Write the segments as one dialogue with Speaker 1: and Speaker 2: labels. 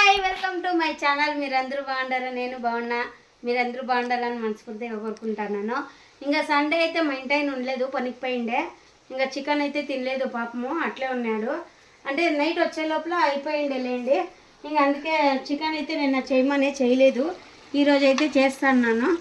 Speaker 1: Hi welcome to my channel. మీరందరూ బాగుండారా? నేను బాగున్నా. మీరందరూ బాగుండాలని మనస్ఫూర్తిగా కోరుకుంటున్నాను. ఇంకా సండే అయితే మా ఇంటి ఆయన ఉండలేదు, పనికి పోయిండే. ఇంకా చికెన్ అయితే తినలేదు పాపము, అట్లే ఉన్నాడు. అంటే నైట్ వచ్చే లోపల అయిపోయిండే లేండి. ఇంకా అందుకే చికెన్ అయితే నిన్న చేయలేదు, ఈరోజు అయితే చేస్తాను.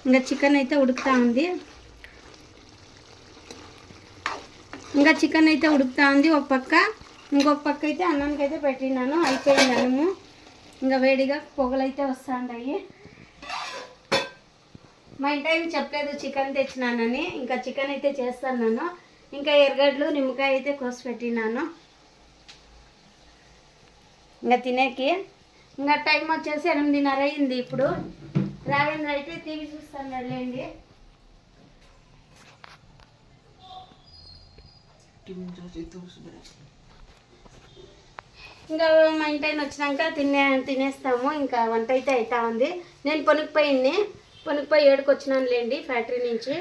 Speaker 1: ఇంకా చికెన్ అయితే ఉడుకుతా ఉంది. ఒక పక్క, ఇంకొక పక్క అయితే అన్నానికి అయితే పెట్టినాను. అయిపోయింది అన్నము. ఇంకా వేడిగా పొగలైతే వస్తాయి. మా ఇంటి ఆయన చెప్పలేదు చికెన్ తెచ్చినానని. ఇంకా చికెన్ అయితే చేస్తాను. ఇంకా ఎర్రగడ్డలు నిమ్మకాయ అయితే కోసి పెట్టినాను ఇంకా తినేకి. ఇంకా టైం వచ్చేసి 8:30 అయింది. ఇప్పుడు రావేంద్ర అయితే టీవీ చూస్తాను లేండి. ఇంకా మా ఇంటి ఆయన వచ్చినాక తినేస్తాము. ఇంకా వంట అయితే అవుతా ఉంది. నేను పనికిపోయి ఏడుకొచ్చినాను లేండి. ఫ్యాక్టరీ నుంచి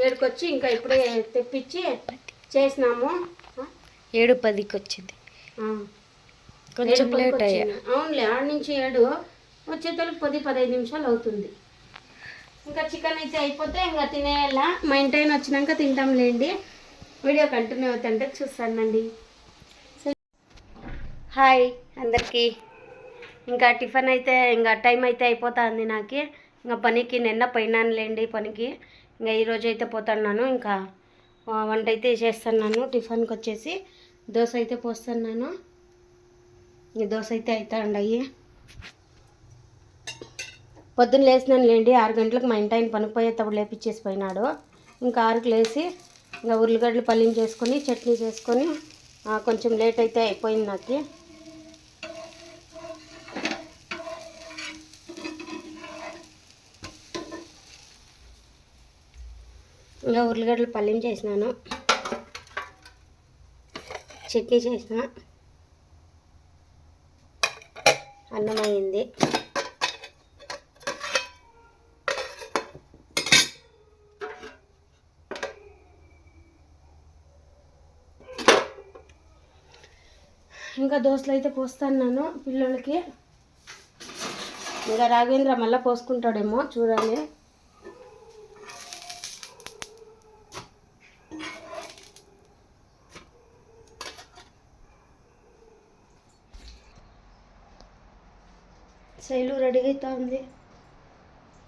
Speaker 1: ఏడుకొచ్చి ఇంకా ఇప్పుడే తెప్పించి చేసినాము.
Speaker 2: 7:10కి వచ్చింది, కొంచెం లేట్ అయ్యా.
Speaker 1: అవునులే, 6 నుంచి 7 వచ్చేతలకు 10-15 నిమిషాలు అవుతుంది. ఇంకా చికెన్ అయితే అయిపోతే ఇంకా తినేయాల. మా ఇంటి ఆయన వచ్చినాక తింటాం లేండి. వీడియో కంటిన్యూ అవుతుంటే చూస్తానండి. హాయ్ అందరికీ. ఇంకా టిఫిన్ అయితే ఇంకా టైం అయితే అయిపోతుంది నాకు. ఇంకా పనికి నిన్న పోయినాను లేండి పనికి. ఇంకా ఈరోజు అయితే పోతున్నాను. ఇంకా వంట అయితే చేస్తున్నాను. టిఫిన్కి వచ్చేసి దోశ అయితే పోస్తున్నాను. ఇంకా దోశ అయితే అవుతా ఉండయి. పొద్దున్న లేసినాను లేండి 6 గంటలకు. మా ఇంటి ఆయన పనికి పోయేటప్పుడు లేపిచ్చేసి పోయినాడు. ఇంకా 6కి లేచి ఇంకా ఉర్లగడ్డలు పల్లీలు చేసుకొని చట్నీ చేసుకొని కొంచెం లేట్ అయితే అయిపోయింది నాకు. ఇంకా ఉర్లగడ్డలు పల్లీలు చేసినాను, చట్నీ చేసిన, అన్నం అయింది. ఇంకా దోశలు అయితే పోస్తున్నాను పిల్లలకి. ఇంకా రాఘవేంద్ర మళ్ళీ పోసుకుంటాడేమో చూడాలి. శైలు రెడీగా అవుతా ఉంది.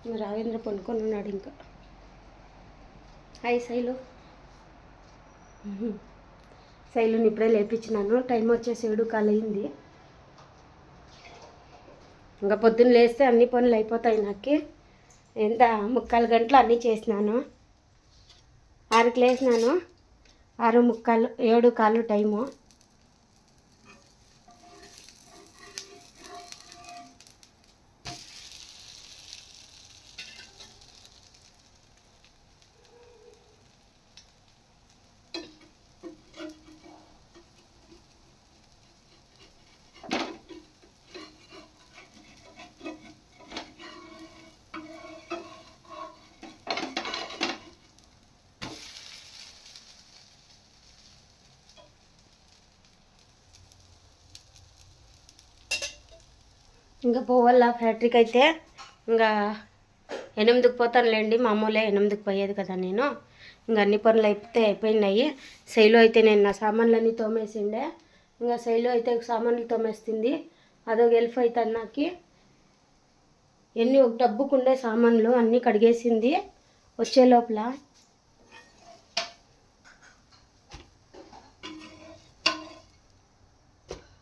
Speaker 1: ఇంకా రాఘవేంద్ర పనుకొని ఉన్నాడు. ఇంకా హాయ్ శైలు. శైలుని ఇప్పుడే లేపించినాను. టైం వచ్చేసి 7:15 అయింది. ఇంకా పొద్దున్న లేస్తే అన్ని పనులు అయిపోతాయి నాకు. ఎంత 3:15 గంటలు అన్నీ చేసినాను. 6కి లేసినాను, 6:45 7:15 టైము. ఇంకా పోవాల ఫ్యాక్టరీకి అయితే. ఇంకా 8కి పోతానులేండి. మామూలే 8కి పోయేది కదా నేను. ఇంకా అన్ని పనులు అయిపోయినాయి. శైలు అయితే నేను నా సామాన్లన్నీ తోమేసిండే. ఇంకా శైలు అయితే సామాన్లు తోమేస్తుంది. అదొక హెల్ప్ అవుతుంది నాకు. ఒక డబ్బుకుండే సామాన్లు అన్నీ కడిగేసింది వచ్చే లోపల.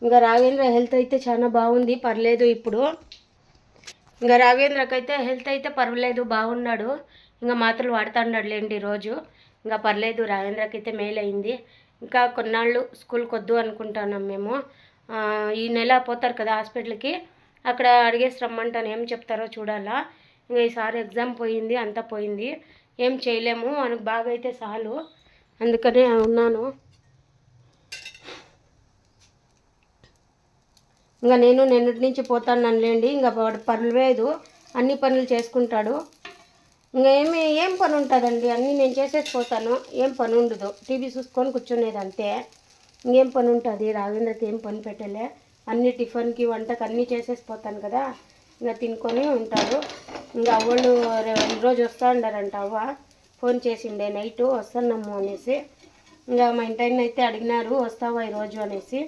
Speaker 1: ఇంకా రాఘవేంద్ర హెల్త్ అయితే చాలా బాగుంది, పర్లేదు ఇప్పుడు. ఇంకా రాఘవేంద్రకైతే హెల్త్ అయితే పర్వాలేదు, బాగున్నాడు. ఇంకా మాత్రలు వాడుతున్నాడు లేండి రోజు. ఇంకా పర్లేదు, రాఘవేంద్రకైతే మేలు అయింది. ఇంకా కొన్నాళ్ళు స్కూల్కి వద్దు అనుకుంటున్నాం మేము. ఈ నెల పోతారు కదా హాస్పిటల్కి, అక్కడ అడిగేసి రమ్మంటాను. ఏం చెప్తారో చూడాలా. ఇంకా ఈసారి ఎగ్జామ్ పోయింది, అంతా పోయింది, ఏం చేయలేము. మనకు బాగా అయితే చాలు, అందుకనే ఉన్నాను. ఇంకా నేను నిన్నటి నుంచి పోతాను లేండి. ఇంకా పర్లేదు, అన్ని పనులు చేసుకుంటాడు. ఇంకా ఏం పని ఉంటుందండి, అన్నీ నేను చేసేసి పోతాను. ఏం పని ఉండదు, టీవీ చూసుకొని కూర్చునేది అంతే. ఇంకేం పని ఉంటుంది. రాఘవేంద్రకి ఏం పని పెట్టలే, అన్ని టిఫిన్కి వంటకి అన్నీ చేసేసిపోతాను కదా, ఇంకా తినుకొని ఉంటారు. ఇంకా అవ్వళ్ళు ఈరోజు వస్తూ ఉండారంట. అవ్వ ఫోన్ చేసిండే నైటు వస్తున్నాము అనేసి. ఇంకా మా ఇంటాయన అయితే అడిగినారు వస్తావా ఈరోజు అనేసి.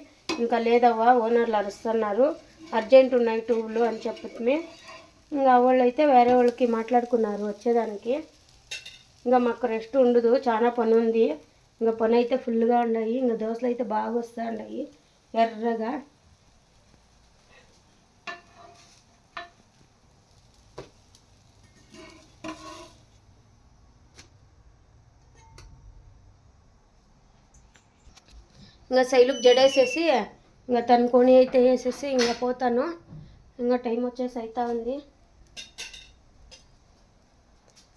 Speaker 1: ఇంకా లేదవ్వ ఓనర్లు అరుస్తున్నారు, అర్జెంట్ ఉన్నాయి టూర్లు అని చెప్తే ఇంకా వాళ్ళు అయితే వేరే వాళ్ళకి మాట్లాడుకున్నారు వచ్చేదానికి. ఇంకా మాకు రెస్ట్ ఉండదు, చాలా పని ఉంది. ఇంకా పని అయితే ఫుల్గా ఉన్నాయి. ఇంకా దోశలు అయితే బాగా వస్తూ ఉన్నాయి ఎర్రగా. ఇంకా శైలుకి జడేసేసి ఇంకా తనుకొని అయితే వేసేసి ఇంకా పోతాను. ఇంకా టైం వచ్చేసి అవుతా ఉంది.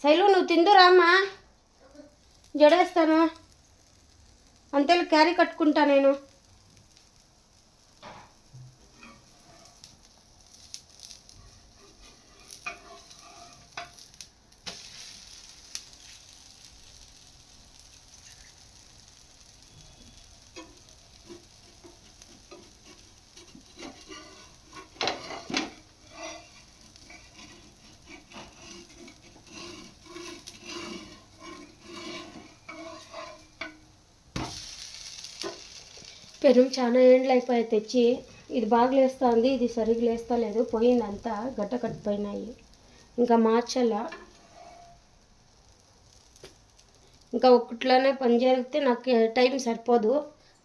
Speaker 1: శైలు నువ్వు తిందురామ్మా, జడేస్తాను అంతే, క్యారీ కట్టుకుంటా నేను. పెరుగు చాలా ఏండ్లు అయిపోయాయి తెచ్చి. ఇది బాగా లేస్తుంది, ఇది సరిగ్గా లేస్తా లేదు, పోయిందంతా గడ్డ కట్టిపోయినాయి. ఇంకా మార్చాల. ఇంకా ఒక్కట్లోనే పని జరిగితే నాకు టైం సరిపోదు,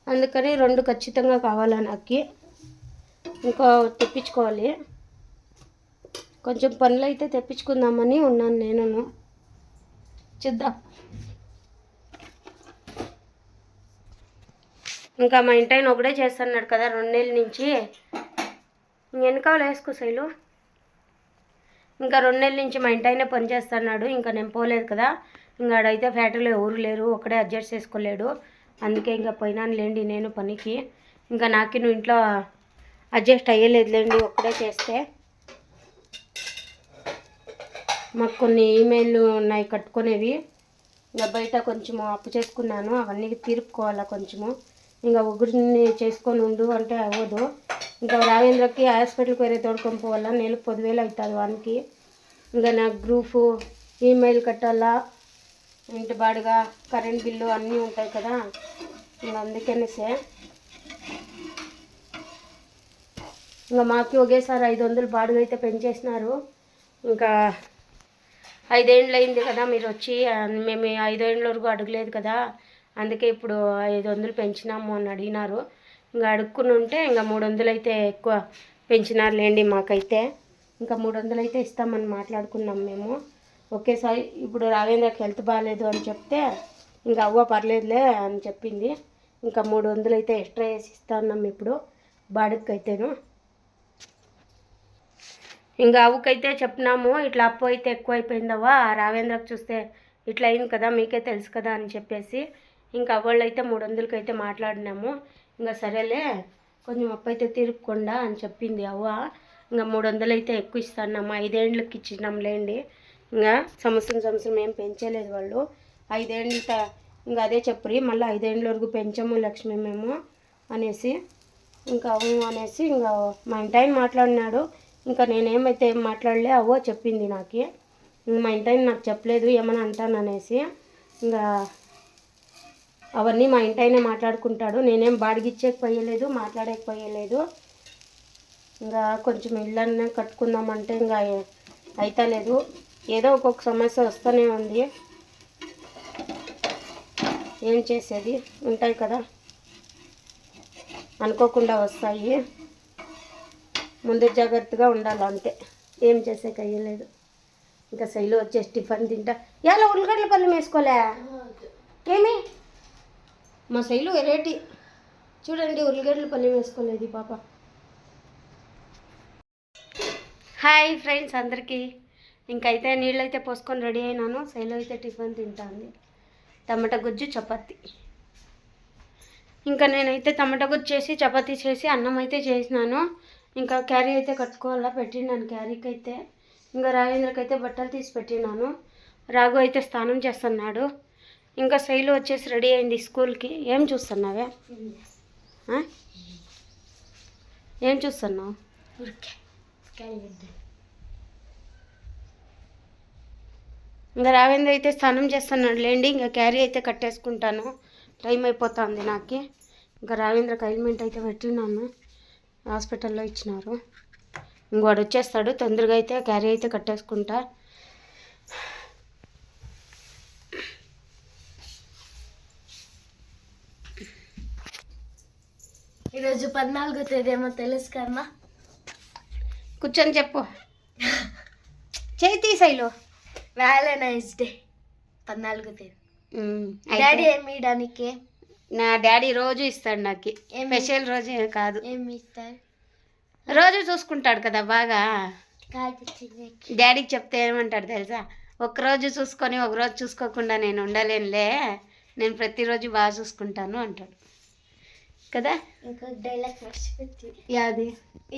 Speaker 1: అందుకని 2 ఖచ్చితంగా కావాలా నాకు. ఇంకా తెప్పించుకోవాలి. కొంచెం పనులు అయితే తెప్పించుకుందామని ఉన్నాను నేను. చూద్దాం. ఇంకా మా ఇంటాయన ఒకటే చేస్తున్నాడు కదా 2 నెలల నుంచి. వెనకాల వేసుకో శైలు. ఇంకా 2 నెలల నుంచి మా ఇంటాయనే పని చేస్తున్నాడు. ఇంకా నేను పోలేదు కదా, ఇంకా ఆడైతే ఫ్యాక్టరీలో ఎవరు లేరు, ఒకడే అడ్జస్ట్ చేసుకోలేడు. అందుకే ఇంకా పోయినాను లేండి నేను పనికి. ఇంకా నాకు నువ్వు ఇంట్లో అడ్జస్ట్ అయ్యలేదు లేండి ఒక్కడే చేస్తే. మాకు కొన్ని ఈమెయిల్లు ఉన్నాయి కట్టుకునేవి. ఇంకా బయట కొంచెము అప్పు చేసుకున్నాను, అవన్నీ తీర్పుకోవాలా కొంచెము. ఇంకా ఒకరిని చేసుకొని ఉండు అంటే అవ్వదు. ఇంకా రావేంద్రకి హాస్పిటల్కి వేరే తోడుకొని పోవాలా, నెలకు 10,000 అవుతుంది వానికి. ఇంకా నాకు గ్రూపు, ఈమెయిల్ కట్టాలా, ఇంటి బాడుగా, కరెంట్ బిల్లు అన్నీ ఉంటాయి కదా. ఇంకా అందుకనేసే ఇంకా మాకు ఒకేసారి 500 బాడుగ అయితే పెంచేసినారు. ఇంకా 5 ఏళ్ళు అయింది కదా మీరు వచ్చి, మేము 5 ఏళ్ళ వరకు అడగలేదు కదా, అందుకే ఇప్పుడు 500 పెంచినాము అని అడిగినారు. ఇంకా అడుక్కుని ఉంటే ఇంకా 300 అయితే ఎక్కువ పెంచినారు లేండి మాకైతే. ఇంకా 300 అయితే ఇస్తామని మాట్లాడుకున్నాం మేము ఒకేసారి. ఇప్పుడు రావేంద్రకి హెల్త్ బాగాలేదు అని చెప్తే ఇంకా అవ్వ పర్లేదులే అని చెప్పింది. ఇంకా 300 అయితే ఎక్స్ట్రా వేసి ఇస్తా ఉన్నాం ఇప్పుడు బాడుగకి అయితేను. ఇంకా అవ్వకైతే చెప్పినాము ఇట్లా అప్పు అయితే ఎక్కువ అయిపోయిందవ్వ, రావేంద్రకు చూస్తే ఇట్లా అయింది కదా, మీకే తెలుసు కదా అని చెప్పేసి ఇంకా అవ్వాళ్ళు అయితే 300కి అయితే మాట్లాడినాము. ఇంకా సరేలే కొంచెం అప్పు అయితే తీరుకుండా అని చెప్పింది అవ్వ. ఇంకా 300 అయితే ఎక్కువ ఇస్తానమ్మా, 5 ఏళ్ళకి ఇచ్చినాం లేండి. ఇంకా సంవత్సరం ఏం పెంచలేదు వాళ్ళు. 5 ఏళ్ళు ఇంకా అదే చెప్పరి, మళ్ళీ 5 ఏళ్ళ వరకు పెంచము లక్ష్మి మేము అనేసి. ఇంకా అవును అనేసి ఇంకా మా ఇంటాయన మాట్లాడినాడు. ఇంకా నేనేమైతే ఏం మాట్లాడలే, అవ్వ చెప్పింది నాకు. మా ఇంటాయన నాకు చెప్పలేదు ఏమని అంటాను అనేసి. ఇంకా అవన్నీ మా ఇంటాయనే మాట్లాడుకుంటాడు, నేనేం బాడిగిచ్చేకపోయలేదు, మాట్లాడకపోయలేదు. ఇంకా కొంచెం ఇళ్ళన్నీ కట్టుకుందామంటే ఇంకా అయితలేదు, ఏదో ఒక్కొక్క సమస్య వస్తూనే ఉంది. ఏం చేసేది, ఉంటాయి కదా అనుకోకుండా వస్తాయి, ముందు జాగ్రత్తగా ఉండాలి అంతే, ఏం చేసేకి అయ్యలేదు. ఇంకా శైలు వచ్చేసి టిఫిన్ తింటా. ఎలా ఉల్లిగడ్డల పల్లెం వేసుకోలే ఏమి మా శైలు వెరైటీ చూడండి, ఉల్లిగడ్డల పల్లెం వేసుకోలేదు ఈ పాప. హాయ్ ఫ్రెండ్స్ అందరికీ. ఇంకైతే నీళ్ళైతే పోసుకొని రెడీ అయినాను. శైలు అయితే టిఫిన్ తింటాను, టమాటా గుజ్జు చపాతి. ఇంకా నేనైతే టమాటా గుజ్జు చేసి చపాతీ చేసి అన్నం అయితే చేసినాను. ఇంకా క్యారీ అయితే కట్టుకోవాలా, పెట్టినాను క్యారీకి అయితే. ఇంకా రాజేంద్రకి అయితే బట్టలు తీసి పెట్టినాను. రాఘు అయితే స్నానం చేస్తున్నాడు. ఇంకా శైలు వచ్చేసి రెడీ అయింది స్కూల్కి. ఏం చూస్తున్నావే? ఏం చూస్తున్నావు? ఇంకా రావేంద్ర అయితే స్నానం చేస్తున్నాడు లేండి. ఇంకా క్యారీ అయితే కట్టేసుకుంటాను, టైం అయిపోతుంది నాకు. ఇంకా రావేంద్రకి ఆయిల్మెంట్ అయితే పెట్టినాను, హాస్పిటల్లో ఇచ్చినారు. ఇంకోడు వచ్చేస్తాడు, తొందరగా అయితే క్యారీ అయితే కట్టేసుకుంటా.
Speaker 2: ఈరోజు 14వ తేదీ ఏమో తెలుసు కదమ్మా.
Speaker 1: కూర్చొని చెప్పు. చేయి తీసైలో.
Speaker 2: వ్యాలెంటైన్స్ డే 14వ తేదీ. డాడీ ఏమి ఇయడానికి?
Speaker 1: నా డాడీ రోజు ఇస్తాడు నాకు, స్పెషల్ రోజు కాదు.
Speaker 2: ఏమి ఇస్తారు?
Speaker 1: రోజు చూసుకుంటాడు కదా బాగా. డాడీకి చెప్తే ఏమంటాడు తెలుసా? ఒకరోజు చూసుకొని ఒకరోజు చూసుకోకుండా నేను ఉండలేనులే, నేను ప్రతిరోజు బాగా చూసుకుంటాను అంటాడు కదా.
Speaker 2: ఇంకొక డైలాగ్ మర్చిపోతుంది.
Speaker 1: యాది?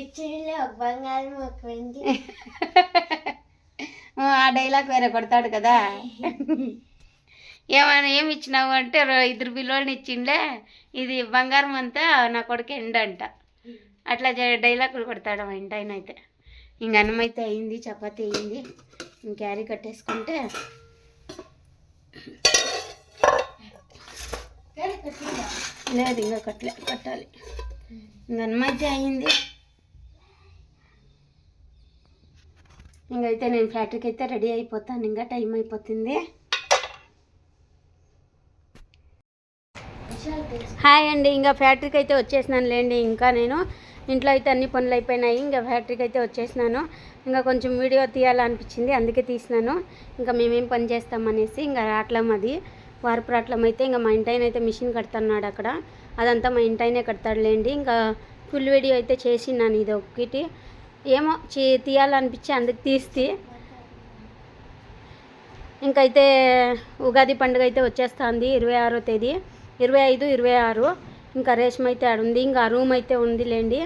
Speaker 2: ఇచ్చేలే ఒక బంగారం ఒక వెండి.
Speaker 1: ఆ డైలాగ్ వేరే కొడతాడు కదా. ఏమి ఇచ్చినావు అంటే 2 బిల్లుని ఇచ్చిండే, ఇది బంగారం అంతా నా కొడుకు ఎండంట. అట్లా డైలాగులు కొడతాడు మా ఇంటి ఆయన అయితే. ఇంక అన్నం అయితే అయింది, చపాతీ అయింది. ఇంక క్యారీ కట్టేసుకుంటే లేదు, ఇంకా కట్టాలి. ఇంక అన్నం అయితే అయింది. ఇంకైతే నేను ఫ్యాక్టరీకి అయితే రెడీ అయిపోతాను, ఇంకా టైం అయిపోతుంది. హాయ్ అండి, ఇంకా ఫ్యాక్టరీకి అయితే వచ్చేసినాను లేండి. ఇంకా నేను ఇంట్లో అయితే అన్ని పనులు అయిపోయినాయి, ఇంకా ఫ్యాక్టరీకి అయితే వచ్చేసినాను. ఇంకా కొంచెం వీడియో తీయాలనిపించింది, అందుకే తీసినాను. ఇంకా మేమేం పని చేస్తామనేసి. ఇంకా రాట్లం అది వార్పు రాట్లం అయితే ఇంకా మా ఇంటి ఆయన అయితే మిషన్ కడుతున్నాడు అక్కడ, అదంతా మా ఇంటి ఆయనే కడతాడులేండి. ఇంకా ఫుల్ వీడియో అయితే చేసినాను, ఇది ఒకటి ఏమో తీయాలనిపించి అందుకు తీస్తే. ఇంకైతే ఉగాది పండుగ అయితే వచ్చేస్తుంది 26వ తేదీ, 25, 26. ఇంకా రేషం అయితే ఆడుంది, ఇంకా రూమ్ అయితే ఉందిలేండి.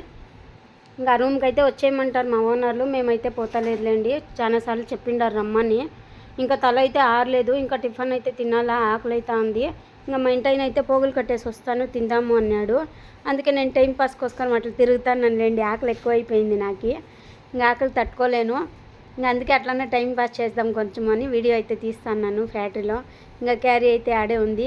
Speaker 1: ఇంకా రూమ్కి అయితే వచ్చేయమంటారు మా ఓనర్లు, మేమైతే పోతలేదులేండి. చాలాసార్లు చెప్పిండారు రమ్మని. ఇంకా తల అయితే ఆరలేదు, ఇంకా టిఫిన్ అయితే తినాలా, ఆకలి అయితే ఉంది. ఇంకా మా ఇంటి అయితే పోగులు కట్టేసి వస్తాను తిందాము అన్నాడు. అందుకే నేను టైం పాస్కోసం అట్లా తిరుగుతానులేండి, ఆకలి ఎక్కువైపోయింది నాకు. ఇంకా ఆకలి తట్టుకోలేను, ఇంకా అందుకే అట్లనే టైం పాస్ చేద్దాం కొంచెం అని వీడియో అయితే తీస్తాను ఫ్యాక్టరీలో. ఇంకా క్యారీ అయితే ఆడే ఉంది.